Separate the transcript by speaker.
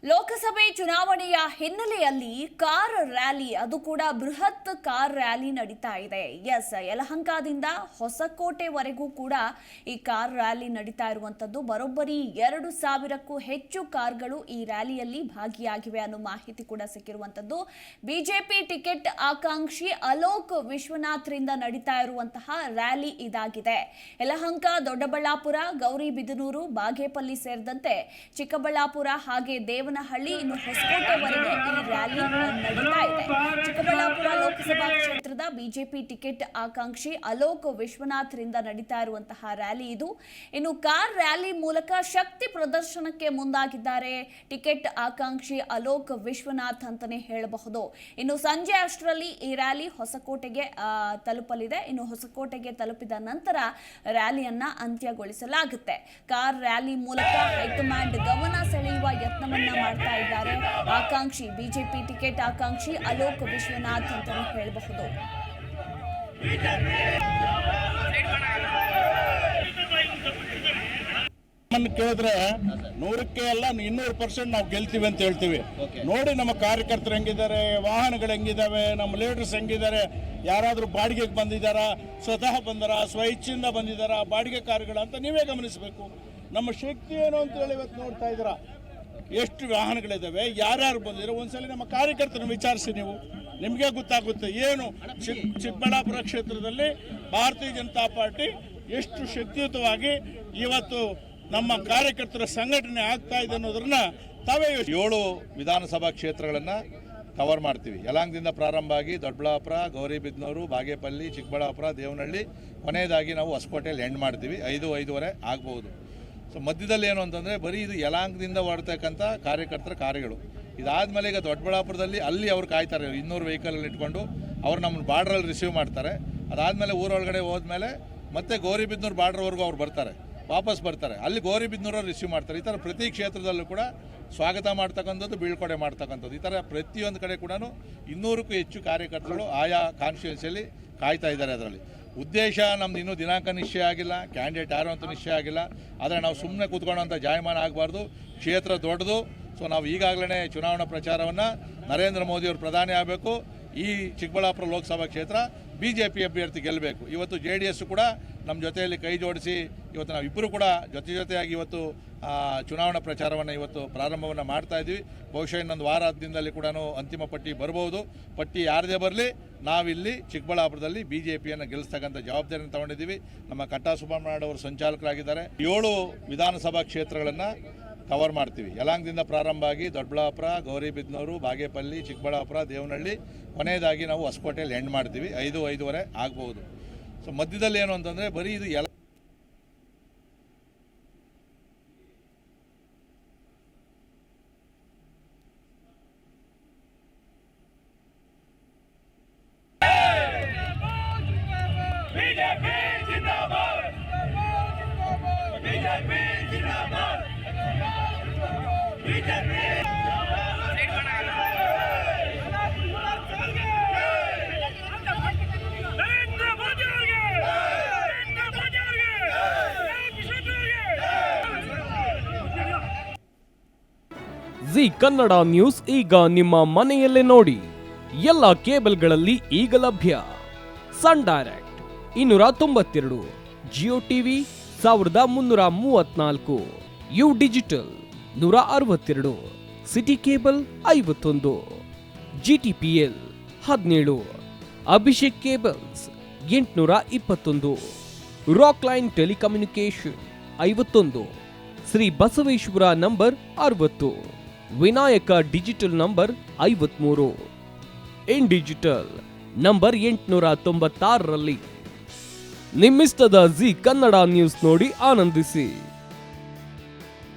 Speaker 1: ಲೋಕಸಭೆ ಚುನಾವಣೆಯ ಹಿನ್ನೆಲೆಯಲ್ಲಿ car rally, ಅದು ಕೂಡ ಬೃಹತ್ ಕಾರ್ ರ್ಯಾಲಿ ನಡೀತಾ ಇದೆ. ಯಲಹಂಕದಿಂದ ಹೊಸಕೋಟೆವರೆಗೂ ಕೂಡ ಈ ಕಾರ್ ರ್ಯಾಲಿ ನಡೀತಾ ಇರುವಂತದ್ದು. ಬರೋಬ್ಬರಿ 2,000ಕ್ಕೂ ಹೆಚ್ಚು ಕಾರ್ಗಳು ಈ ರ್ಯಾಲಿಯಲ್ಲಿ ಭಾಗಿಯಾಗಿವೆ ಅನ್ನೋ ಮಾಹಿತಿ ಕೂಡ ಸಿಕ್ಕಿರುವಂತದ್ದು. ಬಿಜೆಪಿ ಟಿಕೆಟ್ ಆಕಾಂಕ್ಷಿ ಅಲೋಕ್ ವಿಶ್ವನಾಥ್ರಿಂದ ನಡೀತಾ ಇರುವಂತಹ ರ್ಯಾಲಿ ಇದಾಗಿದೆ. ಯಲಹಂಕ, ದೊಡ್ಡಬಳ್ಳಾಪುರ, ಗೌರಿಬಿದನೂರು, ಬಾಗೇಪಲ್ಲಿ ಸೇರಿದಂತೆ ಚಿಕ್ಕಬಳ್ಳಾಪುರ ಹಾಗೆ ದೇವನಹಳ್ಳಿ ಇನ್ನು ಹೊಸಕೋಟೆವರೆಗೆ ಈ ರ್ಯಾಲಿ ನಡೀತಾ ಇದೆ. ಚಿಕ್ಕಬಳ್ಳಾಪುರ ಲೋಕಸಭಾ ಕ್ಷೇತ್ರದ ಬಿಜೆಪಿ ಟಿಕೆಟ್ ಆಕಾಂಕ್ಷಿ ಅಲೋಕ್ ವಿಶ್ವನಾಥ್ರಿಂದ ನಡೀತಾ ಇರುವಂತಹ ರ್ಯಾಲಿ ಇದು. ಇನ್ನು ಕಾರ್ ರ್ಯಾಲಿ ಮೂಲಕ ಶಕ್ತಿ ಪ್ರದರ್ಶನಕ್ಕೆ ಮುಂದಾಗಿದ್ದಾರೆ ಟಿಕೆಟ್ ಆಕಾಂಕ್ಷಿ ಅಲೋಕ್ ವಿಶ್ವನಾಥ್ ಅಂತಾನೆ ಹೇಳಬಹುದು. ಇನ್ನು ಸಂಜೆ ಅಷ್ಟರಲ್ಲಿ ಈ ರ್ಯಾಲಿ ಹೊಸಕೋಟೆಗೆ ತಲುಪಲಿದೆ. ಇನ್ನು ಹೊಸಕೋಟೆಗೆ ತಲುಪಿದ ನಂತರ ರ್ಯಾಲಿಯನ್ನ ಅಂತ್ಯಗೊಳಿಸಲಾಗುತ್ತೆ. ಕಾರ್ ರ್ಯಾಲಿ ಮೂಲಕ ಹೈಕಮಾಂಡ್ ಗಮನ ಸೆಳೆಯುವ ಯತ್ನವನ್ನ ಮಾಡ್ತಾ ಇದ್ದಾರೆ ಆಕಾಂಕ್ಷಿ ಬಿಜೆಪಿ ಟಿಕೆಟ್ ಆಕಾಂಕ್ಷಿ ಅಲೋಕ್ ವಿಶ್ವನಾಥ್ ಅಂತಾನೆ ಹೇಳಬಹುದು.
Speaker 2: ಕೇಳಿದ್ರೆ 100ಕ್ಕೆ ಅಲ್ಲ 200% ನಾವು ಗೆಲ್ತೀವಿ ಅಂತ ಹೇಳ್ತೀವಿ. ನೋಡಿ ನಮ್ಮ ಕಾರ್ಯಕರ್ತರು ಹೆಂಗಿದ್ದಾರೆ, ವಾಹನಗಳು ಹೆಂಗಿದಾವೆ, ನಮ್ಮ ಲೀಡರ್ಸ್ ಹೆಂಗಿದ್ದಾರೆ, ಯಾರಾದ್ರೂ ಬಾಡಿಗೆಗೆ ಬಂದಿದ್ದಾರಾ, ಸ್ವತಃ ಬಂದಾರ, ಸ್ವಇಚ್ಛೆಯಿಂದ ಬಂದಿದ್ದಾರ, ಬಾಡಿಗೆ ಕಾರುಗಳ ಅಂತ ನೀವೇ ಗಮನಿಸಬೇಕು. ನಮ್ಮ ಶಕ್ತಿ ಏನು ಅಂತ ಹೇಳಿ ಇವತ್ತು ನೋಡ್ತಾ ಇದ್ದೀರಾ. ಎಷ್ಟು ವಾಹನಗಳಿದ್ದಾವೆ, ಯಾರ್ಯಾರು ಬಂದಿರೋ ಒಂದ್ಸಲ ನಮ್ಮ ಕಾರ್ಯಕರ್ತರನ್ನು ವಿಚಾರಿಸಿ, ನೀವು ನಿಮಗೆ ಗೊತ್ತಾಗುತ್ತೆ ಏನು ಚಿಕ್ಕಬಳ್ಳಾಪುರ ಕ್ಷೇತ್ರದಲ್ಲಿ ಭಾರತೀಯ ಜನತಾ ಪಾರ್ಟಿ ಎಷ್ಟು ಶಕ್ತಿಯುತವಾಗಿ ಇವತ್ತು ನಮ್ಮ ಕಾರ್ಯಕರ್ತರ ಸಂಘಟನೆ ಆಗ್ತಾ ಇದೆ ಅನ್ನೋದನ್ನ ತಾವೇ
Speaker 3: 7 ವಿಧಾನಸಭಾ ಕ್ಷೇತ್ರಗಳನ್ನು ಕವರ್ ಮಾಡ್ತೀವಿ. ಯಲಹಂಕದಿಂದ ಪ್ರಾರಂಭ ಆಗಿ ದೊಡ್ಡಬಳ್ಳಾಪುರ, ಗೌರಿಬಿದನೂರು, ಬಾಗೇಪಲ್ಲಿ, ಚಿಕ್ಕಬಳ್ಳಾಪುರ, ದೇವನಹಳ್ಳಿ, ಕೊನೆಯದಾಗಿ ನಾವು ಹೊಸಕೋಟೆಯಲ್ಲಿ ಎಂಡ್ ಮಾಡ್ತೀವಿ. 5-5:30 ಆಗ್ಬೋದು. ಸೊ ಮಧ್ಯದಲ್ಲಿ ಏನು ಅಂತಂದರೆ ಬರೀ ಇದು ಯಲಹಂಕದಿಂದ ಹೊರತಕ್ಕಂಥ ಕಾರ್ಯಕರ್ತರ ಕಾರ್ಯಗಳು. ಇದಾದಮೇಲೆ ಈಗ ದೊಡ್ಡಬಳ್ಳಾಪುರದಲ್ಲಿ ಅಲ್ಲಿ ಅವ್ರು ಕಾಯ್ತಾರೆ, 200 ವೆಹಿಕಲಲ್ಲಿ ಇಟ್ಕೊಂಡು ಅವ್ರು ನಮ್ಮನ್ನು ಬಾರ್ಡ್ರಲ್ಲಿ ರಿಸೀವ್ ಮಾಡ್ತಾರೆ. ಅದಾದಮೇಲೆ ಊರೊಳಗಡೆ ಹೋದ್ಮೇಲೆ ಮತ್ತೆ ಗೌರಿಬಿದನೂರು ಬಾರ್ಡ್ರ್ವರೆಗೂ ಅವ್ರು ಬರ್ತಾರೆ, ವಾಪಸ್ ಬರ್ತಾರೆ, ಅಲ್ಲಿ ಗೌರಿಬಿದನೂರಲ್ಲಿ ರಿಸೀವ್ ಮಾಡ್ತಾರೆ. ಈ ಥರ ಪ್ರತಿ ಕ್ಷೇತ್ರದಲ್ಲೂ ಕೂಡ ಸ್ವಾಗತ ಮಾಡ್ತಕ್ಕಂಥದ್ದು, ಬೀಳ್ಕೊಡೆ ಮಾಡ್ತಕ್ಕಂಥದ್ದು, ಈ ಥರ ಪ್ರತಿಯೊಂದು ಕಡೆ ಕೂಡ 200ಕ್ಕೂ ಹೆಚ್ಚು ಕಾರ್ಯಕರ್ತರು ಆಯಾ ಕಾನ್ಸ್ಟಿಟ್ಯೂನ್ಸಿಯಲ್ಲಿ ಕಾಯ್ತಾ ಇದ್ದಾರೆ. ಅದರಲ್ಲಿ ಉದ್ದೇಶ ನಮ್ದು ಇನ್ನೂ ದಿನಾಂಕ ನಿಶ್ಚಯ ಆಗಿಲ್ಲ, ಕ್ಯಾಂಡಿಡೇಟ್ ಯಾರು ಅಂತ ನಿಶ್ಚಯ ಆಗಿಲ್ಲ. ಆದರೆ ನಾವು ಸುಮ್ಮನೆ ಕೂತ್ಕೊಳ್ಳೋಂಥ ಜಾಯಮಾನ ಆಗಬಾರ್ದು. ಕ್ಷೇತ್ರ ದೊಡ್ಡದು. ಸೊ ನಾವು ಈಗಾಗಲೇ ಚುನಾವಣಾ ಪ್ರಚಾರವನ್ನು ನರೇಂದ್ರ ಮೋದಿಯವರು ಪ್ರಧಾನಿ ಆಗಬೇಕು, ಈ ಚಿಕ್ಕಬಳ್ಳಾಪುರ ಲೋಕಸಭಾ ಕ್ಷೇತ್ರ BJP ಅಭ್ಯರ್ಥಿ ಗೆಲ್ಲಬೇಕು. ಇವತ್ತು JDS ಕೂಡ ನಮ್ಮ ಜೊತೆಯಲ್ಲಿ ಕೈ ಜೋಡಿಸಿ ಇವತ್ತು ನಾವು ಇಬ್ಬರು ಕೂಡ ಜೊತೆಯಾಗಿ ಇವತ್ತು ಚುನಾವಣಾ ಪ್ರಚಾರವನ್ನು ಇವತ್ತು ಪ್ರಾರಂಭವನ್ನು ಮಾಡ್ತಾ ಇದ್ದೀವಿ. ಬಹುಶಃ ಇನ್ನೊಂದು ವಾರದಿಂದಲೇ ಕೂಡ ಅಂತಿಮ ಪಟ್ಟಿ ಬರ್ಬೋದು. ಪಟ್ಟಿ ಯಾರದೇ ಬರಲಿ, ನಾವಿಲ್ಲಿ ಚಿಕ್ಕಬಳ್ಳಾಪುರದಲ್ಲಿ BJPಯನ್ನು ಗೆಲ್ಲಿಸ್ತಕ್ಕಂಥ ಜವಾಬ್ದಾರಿಯನ್ನು ತಗೊಂಡಿದ್ದೀವಿ. ನಮ್ಮ ಕಟ್ಟಾ ಸುಬ್ರಹ್ಮಣ್ಯ ಅವರು ಸಂಚಾಲಕರಾಗಿದ್ದಾರೆ. 7 ವಿಧಾನಸಭಾ ಕ್ಷೇತ್ರಗಳನ್ನು ಕವರ್ ಮಾಡ್ತೀವಿ. ಯಲಹಂಕದಿಂದ ಪ್ರಾರಂಭ ಆಗಿ ದೊಡ್ಡಬಳ್ಳಾಪುರ, ಗೌರಿಬಿದನೂರು, ಬಾಗೇಪಲ್ಲಿ, ಚಿಕ್ಕಬಳ್ಳಾಪುರ, ದೇವನಹಳ್ಳಿ, ಕೊನೆಯದಾಗಿ ನಾವು ಹೊಸಕೋಟೆಯಲ್ಲಿ ಎಂಡ್ ಮಾಡ್ತೀವಿ. 5-5:30 ಆಗ್ಬೋದು. ಸೊ ಮಧ್ಯದಲ್ಲಿ ಏನು ಅಂತಂದರೆ ಬರೀ ಇದು
Speaker 4: ಜಿ ಕನ್ನಡ ನ್ಯೂಸ್ ಈಗ ನಿಮ್ಮ ಮನೆಯಲ್ಲೇ ನೋಡಿ. ಎಲ್ಲ ಕೇಬಲ್ಗಳಲ್ಲಿ ಈಗ ಲಭ್ಯ. Sun Direct 292, Jio TV 1334, U digital 162, city cable 51, GTPL 17, Abhishek cables 821, rock line telecommunication 51, Shri Basaveshwara number 60, Vinayaka digital number 53, in digital number 896ರಲ್ಲಿ. ನಿಮ್ಮಿಸ್ತದ ಜಿ ಕನ್ನಡ ನ್ಯೂಸ್ ನೋಡಿ ಆನಂದಿಸಿ.